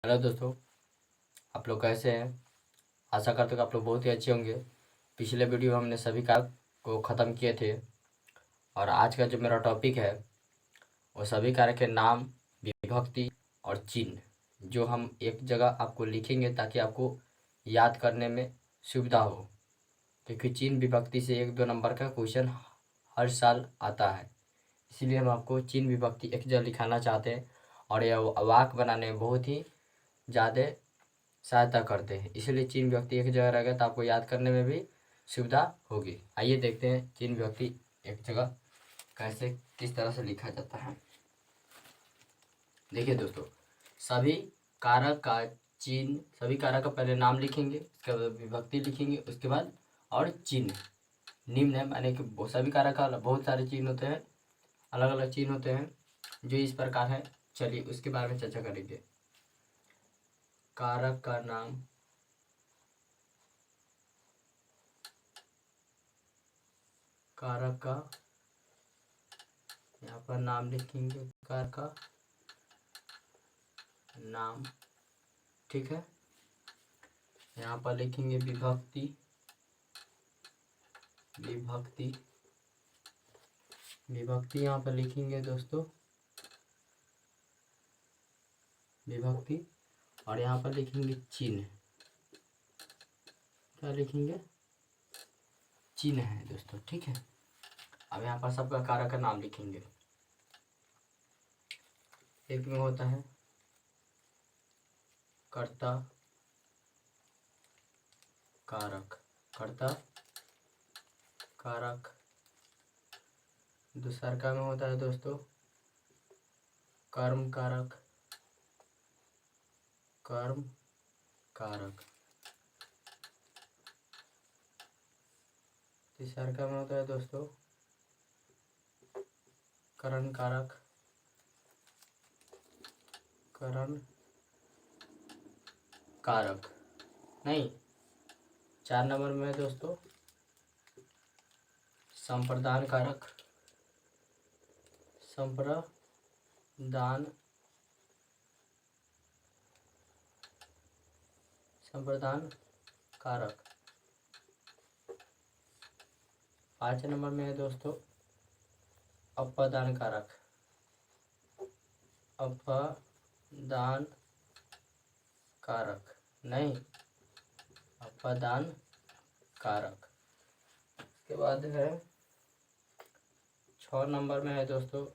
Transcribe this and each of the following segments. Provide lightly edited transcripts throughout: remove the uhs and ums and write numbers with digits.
Hello दोस्तों, आप लोग कैसे हैं। आशा करते हो कि आप लोग बहुत ही अच्छे होंगे। पिछले वीडियो में हमने सभी कारक को ख़त्म किए थे और आज का जो मेरा टॉपिक है वो सभी कारक के नाम, विभक्ति और चिन्ह जो हम एक जगह आपको लिखेंगे ताकि आपको याद करने में सुविधा हो, क्योंकि चिन्ह विभक्ति से 1-2 नंबर का क्वेश्चन हर साल आता है। इसीलिए हम आपको चिन्ह विभक्ति एक जगह लिखाना चाहते हैं और यह वाक्य बनाने में बहुत ही ज़्यादा सहायता करते हैं। इसीलिए चिन्ह विभक्ति एक जगह रहेगा तो आपको याद करने में भी सुविधा होगी। आइए देखते हैं चिन्ह विभक्ति एक जगह कैसे किस तरह से लिखा जाता है। देखिए दोस्तों, सभी कारक का चिन्ह, सभी कारक का पहले नाम लिखेंगे, उसके बाद विभक्ति लिखेंगे, उसके बाद और चिन्ह। निम्न है माने कि सभी कारक का बहुत सारे चिन्ह होते हैं, अलग अलग चिन्ह होते हैं जो इस प्रकार है। चलिए उसके बारे में चर्चा करेंगे। कारक का नाम, कारक का यहाँ पर नाम लिखेंगे, कारक का नाम, ठीक है। यहाँ पर लिखेंगे विभक्ति, विभक्ति, विभक्ति यहाँ पर लिखेंगे दोस्तों, विभक्ति। और यहाँ पर लिखेंगे चिन्ह। क्या लिखेंगे? चिन्ह है दोस्तों, ठीक है। अब यहाँ पर सबका कारक का नाम लिखेंगे। एक में होता है कर्ता कारक, कर्ता कारक। दूसरा का में होता है दोस्तों कर्म कारक, कर्म कारक। तीसरा का में होता है दोस्तों करण कारक, करण कारक। नहीं, 4 नंबर में है दोस्तों संप्रदान कारक, संप्रदान, संप्रदान कारक। 5 नंबर में है दोस्तों अपदान कारक, अपदान कारक। नहीं, अपदान कारक। उसके बाद है 6 नंबर में है दोस्तों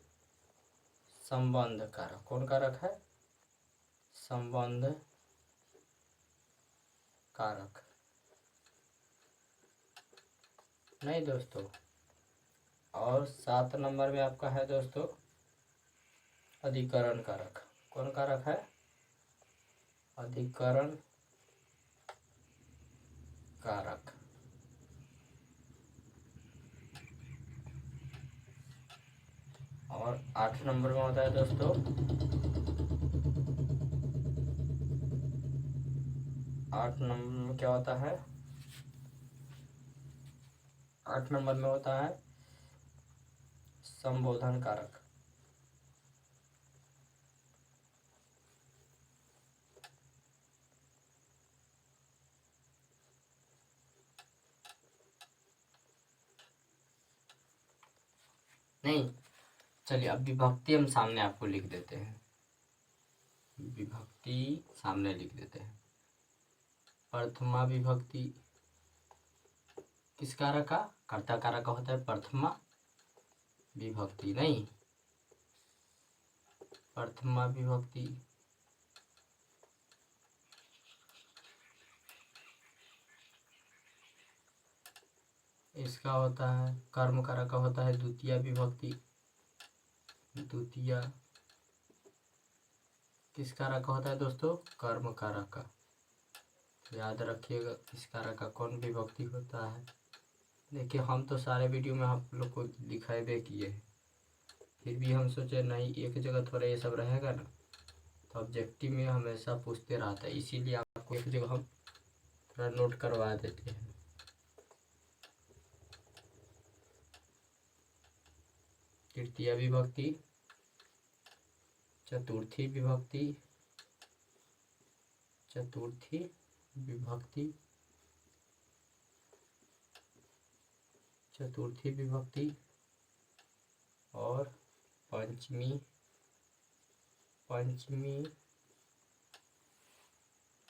संबंध कारक। कौन कारक है? संबंध कारक। नहीं दोस्तों। और 7 नंबर में आपका है दोस्तों अधिकरण कारक। कौन कारक है? अधिकरण कारक। और 8 नंबर में होता है दोस्तों 8 नंबर में क्या होता है? 8 नंबर में होता है संबोधन कारक। नहीं, चलिए अब विभक्ति हम सामने आपको लिख देते हैं, विभक्ति सामने लिख देते हैं। प्रथमा विभक्ति किस कारक का? कर्ता कारक का होता है प्रथमा विभक्ति। नहीं, प्रथमा विभक्ति। इसका होता है कर्म कारक का होता है द्वितीय विभक्ति। द्वितीय किस कारक का होता है दोस्तों? कर्म कारक का। याद रखिएगा किस कारक का कौन विभक्ति होता है। देखिए हम तो सारे वीडियो में आप लोग को दिखाई दे किए हैं, फिर भी हम सोचे नहीं एक जगह थोड़ा ये सब रहेगा ना, तो ऑब्जेक्टिव में हमेशा पूछते रहता है, इसीलिए आपको एक जगह हम थोड़ा नोट करवा देते हैं। तृतीय विभक्ति, चतुर्थी विभक्ति, चतुर्थी विभक्ति, चतुर्थी विभक्ति और पंचमी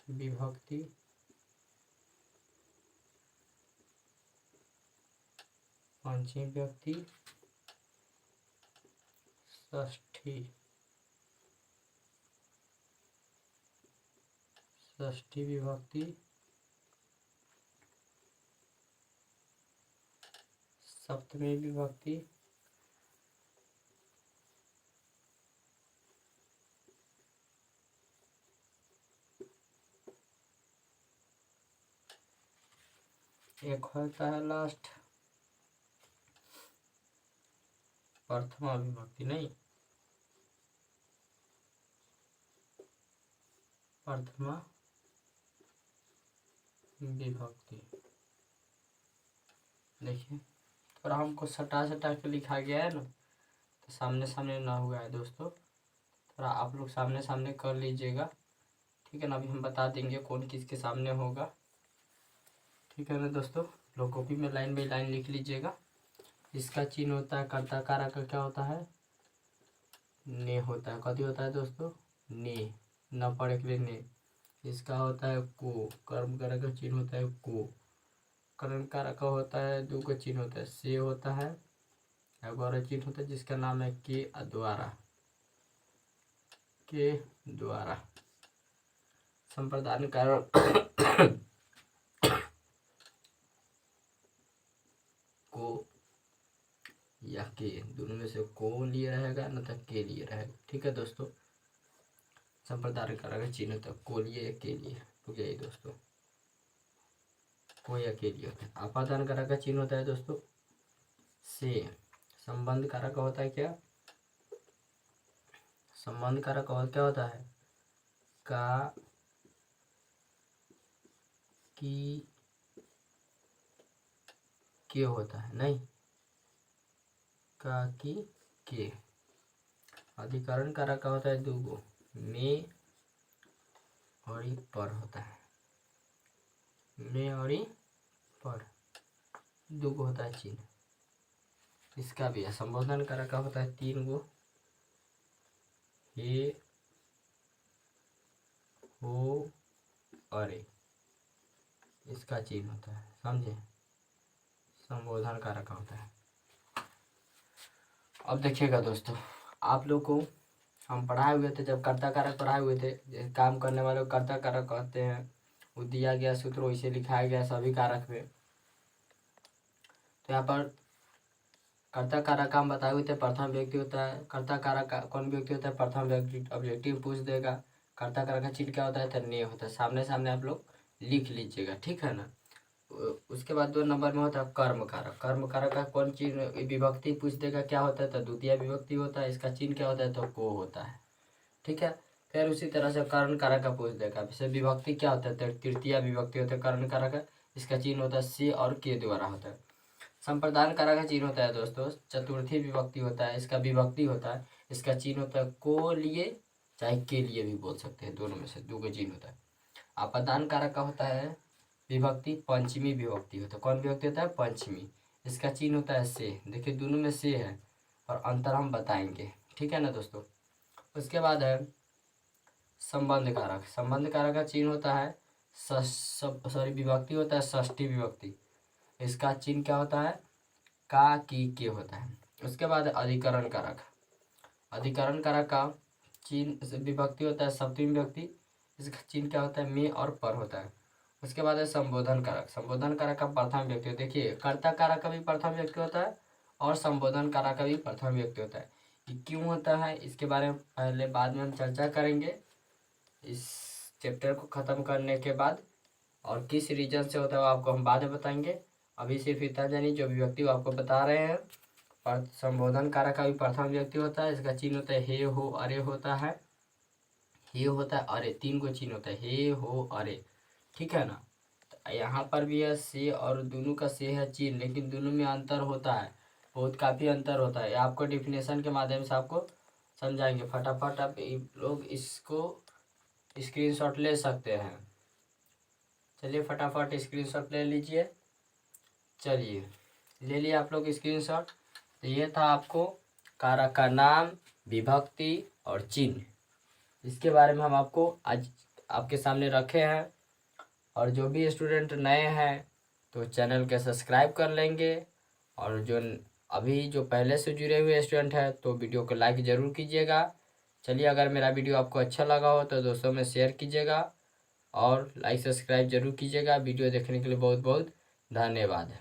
विभक्ति, पंचमी विभक्ति, षष्ठी विभक्ति, सप्तमी विभक्ति, एक होता है लास्ट प्रथमा विभक्ति, नहीं प्रथमा विभक्ति। देखिए थोड़ा हमको सटा के लिखा गया है ना, तो सामने सामने ना हुआ है दोस्तों, थोड़ा आप लोग सामने सामने कर लीजिएगा, ठीक है ना। अभी हम बता देंगे कौन किसके सामने होगा, ठीक है ना दोस्तों। लोग कॉपी में लाइन बाई लाइन लिख लीजिएगा। इसका चिन्ह होता है कर्ता कारक का, क्या होता है, ने होता है, कथी होता है दोस्तों, ने, न पढ़े के लिए ने। इसका होता है को, कर्म कारक का चिन्ह होता है को। करण कारक का होता है दो का चिन्ह होता है से होता है, और चिन्ह होता है जिसका नाम है के द्वारा, के द्वारा। संप्रदान कारण को या के, दोनों में से को लिए रहेगा न तो के लिए रहेगा, ठीक है दोस्तों। संप्रदान कारक चिन्ह होता है को लिए या के लिए, तो यही दोस्तों को या के लिए होता है। आपादान कारक का चिन्ह होता है दोस्तों से। संबंध कारक होता है क्या, संबंध कारक और क्या होता है, का, की, के होता है, नहीं का, की, के। अधिकरण कारक का होता है दूगो, में और पर होता है, में और पर दूगो होता है चिन्ह। इसका भी है। संबोधन कारक का होता है तीन गो, हे, हो, अरे, इसका चिन्ह होता है, समझे, संबोधन कारक का होता है। अब देखिएगा दोस्तों, आप लोग को हम पढ़ाए हुए थे, जब कर्ता कारक पढ़ाए हुए थे, काम करने वाले को कर्ता कारक कहते हैं, वो दिया गया सूत्र वैसे लिखाया गया सभी कारक में। तो यहाँ पर कर्ता कारक का हम बताए हुए थे, प्रथम व्यक्ति होता है। कर्ता कारक का कौन व्यक्ति होता है, प्रथम व्यक्ति। ऑब्जेक्टिव पूछ देगा, कर्ता कारक का चिन्ह क्या होता है, तो ने होता है। सामने सामने आप लोग लिख लीजिएगा, ठीक है ना। उसके बाद 2 नंबर में होता है कर्म कारक। कर्म कारक का कौन चिन्ह, विभक्ति पूछ देगा क्या होता है, तो द्वितीय विभक्ति होता है। इसका चिन्ह क्या होता है, तो को होता है, ठीक है। फिर उसी तरह से कर्ण कारक का पूछ देगा, जैसे विभक्ति क्या होता है, तो तृतीय विभक्ति होता है कर्ण कारक। इसका चिन्ह होता है से और के द्वारा होता है। संप्रदान कारक का चिन्ह होता है दोस्तों चतुर्थी विभक्ति होता है, इसका विभक्ति होता है। इसका चिन्ह होता है को लिए, चाहे के लिए भी बोल सकते हैं, दोनों में से दो का चिन्ह होता है। आपादान कारक का होता है विभक्ति, पंचमी विभक्ति होता है। कौन विभक्ति होता है, पंचमी। इसका चिन्ह होता है से। देखिए दोनों में से है और अंतर हम बताएंगे, ठीक है ना दोस्तों। उसके बाद है संबंध कारक। संबंध कारक का चिन्ह होता है विभक्ति होता है षष्ठी विभक्ति। इसका चिन्ह क्या होता है, का, की, के होता है। उसके बाद अधिकरण कारक। अधिकरण कारक का चिन्ह विभक्ति होता है सप्तमी विभक्ति। इसका चिन्ह क्या होता है, में और पर होता है। उसके बाद है संबोधन कारक। संबोधन कारक का प्रथम व्यक्ति, देखिए कर्ता कारक का भी प्रथम व्यक्ति होता है और संबोधन कारक का भी प्रथम व्यक्ति होता है। ये क्यों होता है, इसके बारे में पहले बाद में हम चर्चा करेंगे इस चैप्टर को ख़त्म करने के बाद, और किस रीजन से होता है वो आपको हम बाद में बताएंगे। अभी सिर्फ इतना जानिए, जो व्यक्ति आपको बता रहे हैं। और संबोधन कारक का भी प्रथम व्यक्ति होता है। इसका चिन्ह होता है हे, हो, अरे होता है। हे होता है, अरे, 3 को चिन्ह होता है, हे, हो, अरे, ठीक है ना। तो यहाँ पर भी है से, और दोनों का से है चिन्ह, लेकिन दोनों में अंतर होता है, बहुत काफ़ी अंतर होता है। आपको डिफिनेशन के माध्यम से आपको समझाएंगे। फटाफट आप लोग इसको स्क्रीनशॉट ले सकते हैं। चलिए फटाफट स्क्रीनशॉट ले लीजिए। चलिए ले लिया आप लोग स्क्रीनशॉट। तो ये था आपको कारक का नाम, विभक्ति और चिन्ह, इसके बारे में हम आपको आज आपके सामने रखे हैं। और जो भी स्टूडेंट नए हैं तो चैनल के सब्सक्राइब कर लेंगे, और जो अभी जो पहले से जुड़े हुए स्टूडेंट हैं तो वीडियो को लाइक ज़रूर कीजिएगा। चलिए, अगर मेरा वीडियो आपको अच्छा लगा हो तो दोस्तों में शेयर कीजिएगा और लाइक सब्सक्राइब जरूर कीजिएगा। वीडियो देखने के लिए बहुत बहुत धन्यवाद।